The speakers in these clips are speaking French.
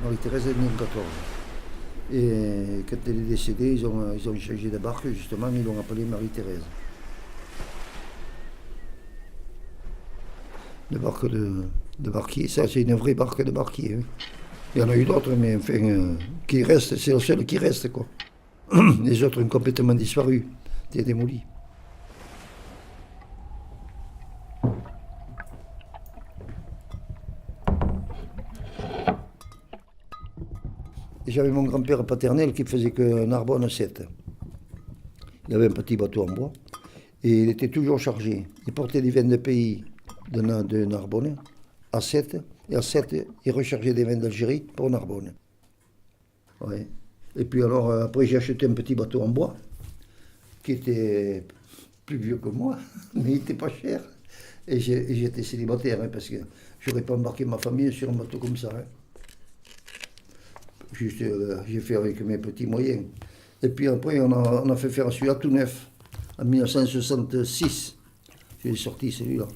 Marie-Thérèse est née en 14. Et quand elle est décédée, ils ont changé de barque, justement, ils l'ont appelée Marie-Thérèse. De barque de barquier, ça c'est une vraie barque de barquier. Hein. Il y en a eu d'autres, mais enfin, qui restent, c'est le seul qui reste, quoi. Les autres ont complètement disparu, été démolis. Et j'avais mon grand-père paternel qui faisait que Narbonne 7. Il avait un petit bateau en bois et il était toujours chargé. Il portait des vins de pays de Narbonne à 7 et à 7 il rechargeait des vins d'Algérie pour Narbonne. Ouais. Et puis alors après j'ai acheté un petit bateau en bois qui était plus vieux que moi, mais il n'était pas cher. Et j'étais célibataire hein, parce que je n'aurais pas embarqué ma famille sur un bateau comme ça. Hein. Juste, j'ai fait avec mes petits moyens. Et puis après, on a fait faire celui-là tout neuf, en 1966. J'ai sorti celui-là.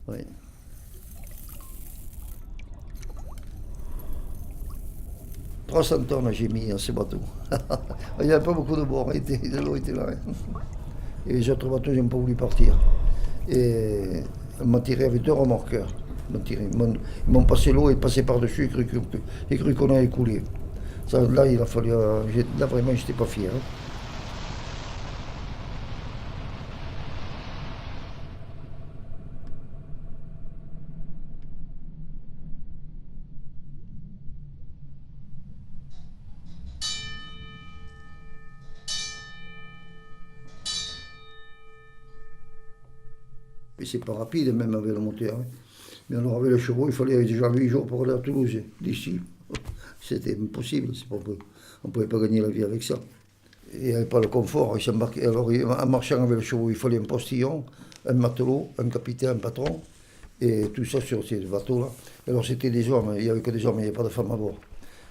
Ouais. « 300 tonnes j'ai mis à ce bateau. Il n'y avait pas beaucoup de bord, l'eau était là. Hein. Et les autres bateaux, ils n'ont pas voulu partir. Et on m'a tiré avec 2 remorqueurs. Ils m'ont passé l'eau et passé par-dessus, ils cru qu'on allait couler. Ça, là, il a fallu. Là, vraiment, je n'étais pas fier. Hein. Et c'est pas rapide, même avec le moteur. Hein. Mais alors, avec le chevaux, il fallait déjà 8 jours pour aller à Toulouse, d'ici. C'était impossible, on ne pouvait pas gagner la vie avec ça. Il n'y avait pas le confort, il s'embarquait. Alors, en marchant avec le chevaux, il fallait un postillon, un matelot, un capitaine, un patron, et tout ça sur ces bateaux-là. Alors, c'était des hommes, il n'y avait que des hommes, il n'y avait pas de femmes à bord.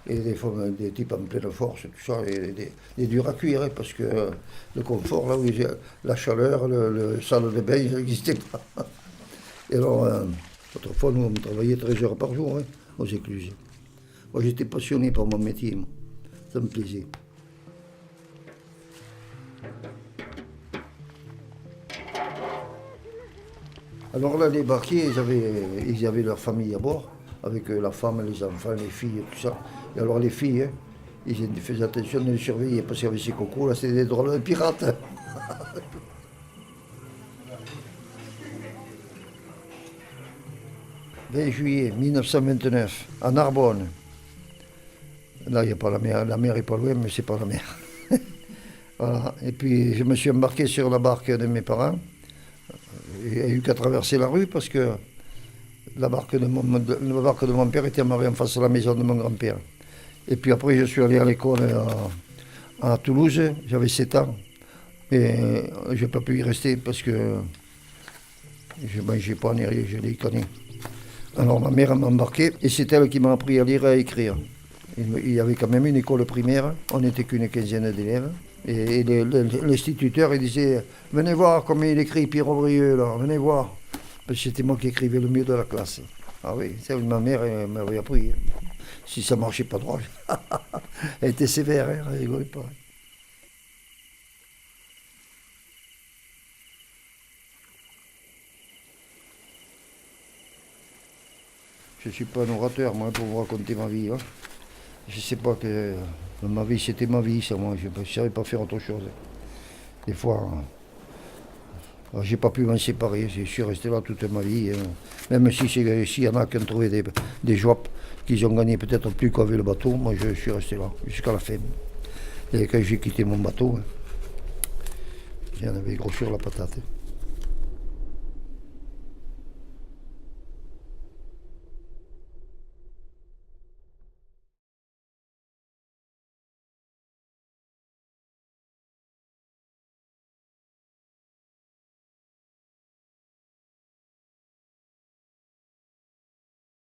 Et des femmes, des types en pleine force, tout ça, et dur à cuire, hein, parce que le confort, là, où la chaleur, le salle de bain, ça n'existait pas. Et alors, autrefois, nous, on travaillait 13 heures par jour, hein, aux écluses. Moi, j'étais passionné par mon métier, moi. Ça me plaisait. Alors là, les barquiers, ils avaient leur famille à bord, avec la femme, les enfants, les filles, tout ça. Et alors les filles, hein, ils faisaient attention de les surveiller, parce qu'avec ces cocos, là, c'était des drôles de pirates. 20 juillet 1929, à Narbonne. Là, il n'y a pas la mer est pas loin, mais c'est pas la mer. Voilà. Et puis, je me suis embarqué sur la barque de mes parents. Il n'y a eu qu'à traverser la rue parce que la barque de mon père était amarrée en face de la maison de mon grand-père. Et puis après, je suis allé à l'école à Toulouse, j'avais 7 ans. Et je n'ai pas pu y rester parce que je ne mangeais pas ni rien, je l'ai connu. Alors ma mère m'a embarqué et c'est elle qui m'a appris à lire et à écrire. Il y avait quand même une école primaire, on n'était qu'une quinzaine d'élèves. Et l'instituteur, il disait « Venez voir comment il écrit Pierre Aubrieux, là, venez voir ». Parce que c'était moi qui écrivais le mieux de la classe. Ah oui, ça, ma mère m'avait appris. Si ça ne marchait pas droit, elle était sévère, hein, elle rigolait pas. Je ne suis pas un orateur, moi, pour vous raconter ma vie. Hein. Je ne sais pas que ma vie, c'était ma vie, ça, moi. Je ne savais pas faire autre chose. Des fois, je n'ai pas pu m'en séparer. Je suis resté là toute ma vie. Hein. Même s'il y en a qui ont trouvé des jobs qu'ils ont gagné peut-être plus qu'avec le bateau, moi, je suis resté là jusqu'à la fin. Et quand j'ai quitté mon bateau, j'en avais gros sur la patate.